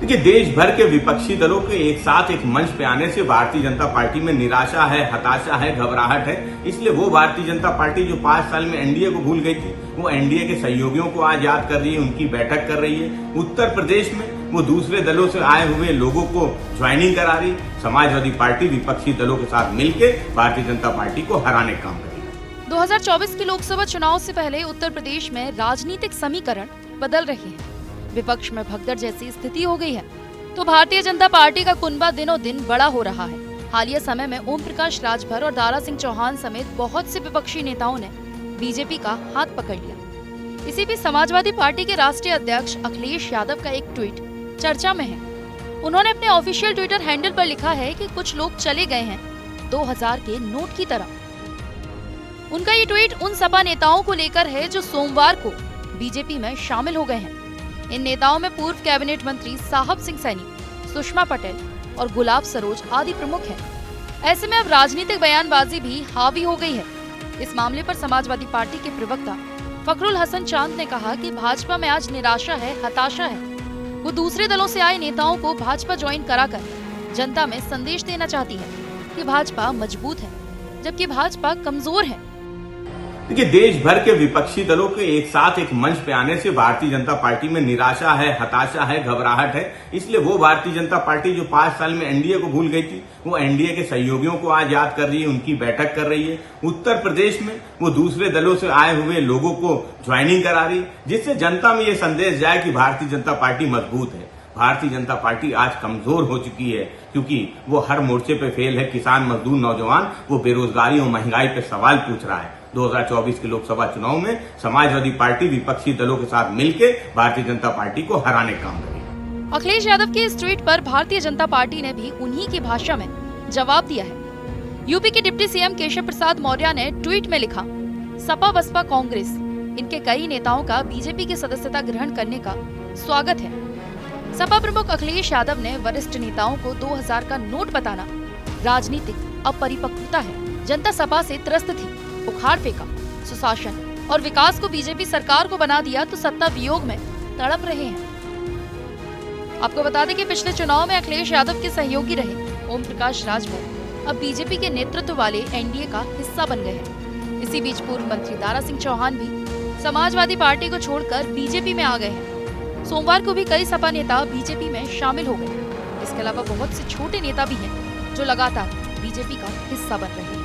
देखिए, देश भर के विपक्षी दलों के एक साथ एक मंच पे आने से भारतीय जनता पार्टी में निराशा है, हताशा है, घबराहट है। इसलिए वो भारतीय जनता पार्टी जो 5 साल में एनडीए को भूल गई थी, वो एनडीए के सहयोगियों को आज याद कर रही है, उनकी बैठक कर रही है। उत्तर प्रदेश में वो दूसरे दलों से आए हुए लोगों को ज्वाइनिंग करा रही। समाजवादी पार्टी विपक्षी दलों के साथ मिलकर भारतीय जनता पार्टी को हराने का काम करेगी। 2024 के लोकसभा चुनाव से पहले उत्तर प्रदेश में राजनीतिक समीकरण बदल रहे हैं। विपक्ष में भगदड़ जैसी स्थिति हो गई है, तो भारतीय जनता पार्टी का कुनबा दिनों दिन बड़ा हो रहा है। हालिया समय में ओम प्रकाश राजभर और दारा सिंह चौहान समेत बहुत से विपक्षी नेताओं ने बीजेपी का हाथ पकड़ लिया। इसी बीच समाजवादी पार्टी के राष्ट्रीय अध्यक्ष अखिलेश यादव का एक ट्वीट चर्चा में है। उन्होंने अपने ऑफिशियल ट्विटर हैंडल पर लिखा है कि कुछ लोग चले गए हैं 2000 के नोट की तरह। उनका ये ट्वीट उन सपा नेताओं को लेकर है जो सोमवार को बीजेपी में शामिल हो गए हैं। इन नेताओं में पूर्व कैबिनेट मंत्री साहब सिंह सैनी, सुषमा पटेल और गुलाब सरोज आदि प्रमुख हैं। ऐसे में अब राजनीतिक बयानबाजी भी हावी हो गई है। इस मामले पर समाजवादी पार्टी के प्रवक्ता फखरुल हसन चांद ने कहा कि भाजपा में आज निराशा है, हताशा है। वो दूसरे दलों से आए नेताओं को भाजपा ज्वाइन कराकर जनता में संदेश देना चाहती है कि भाजपा मजबूत है, जबकि भाजपा कमजोर है। देखिए, देश भर के विपक्षी दलों के एक साथ एक मंच पे आने से भारतीय जनता पार्टी में निराशा है, हताशा है, घबराहट है। इसलिए वो भारतीय जनता पार्टी जो 5 साल में एनडीए को भूल गई थी, वो एनडीए के सहयोगियों को आज याद कर रही है, उनकी बैठक कर रही है। उत्तर प्रदेश में वो दूसरे दलों से आए हुए लोगों को ज्वाइनिंग करा रही, जिससे जनता में ये संदेश जाए कि भारतीय जनता पार्टी मजबूत है। भारतीय जनता पार्टी आज कमजोर हो चुकी है, क्योंकि वो हर मोर्चे पे फेल है। किसान, मजदूर, नौजवान वो बेरोजगारी और महंगाई पे सवाल पूछ रहा है। 2024 के लोकसभा चुनाव में समाजवादी पार्टी विपक्षी दलों के साथ मिलकर भारतीय जनता पार्टी को हराने का काम करेगी। अखिलेश यादव के इस ट्वीट पर भारतीय जनता पार्टी ने भी उन्हीं की भाषा में जवाब दिया है। यूपी के डिप्टी सीएम केशव प्रसाद मौर्य ने ट्वीट में लिखा, सपा, बसपा, कांग्रेस इनके कई नेताओं का बीजेपी की सदस्यता ग्रहण करने का स्वागत है। सपा प्रमुख अखिलेश यादव ने वरिष्ठ नेताओं को 2000 का नोट बताना राजनीतिक अपरिपक्वता है। जनता सपा से त्रस्त थी, उखाड़ फेंका, सुशासन और विकास को बीजेपी सरकार को बना दिया तो सत्ता वियोग में तड़प रहे हैं। आपको बता दें कि पिछले चुनाव में अखिलेश यादव के सहयोगी रहे ओम प्रकाश राजभर अब बीजेपी के नेतृत्व वाले एनडीए का हिस्सा बन गए हैं। इसी बीच पूर्व मंत्री दारा सिंह चौहान भी समाजवादी पार्टी को छोड़कर बीजेपी में आ गए हैं। सोमवार को भी कई सपा नेता बीजेपी में शामिल हो गए। इसके अलावा बहुत से छोटे नेता भी हैं जो लगातार बीजेपी का हिस्सा बन रहे हैं।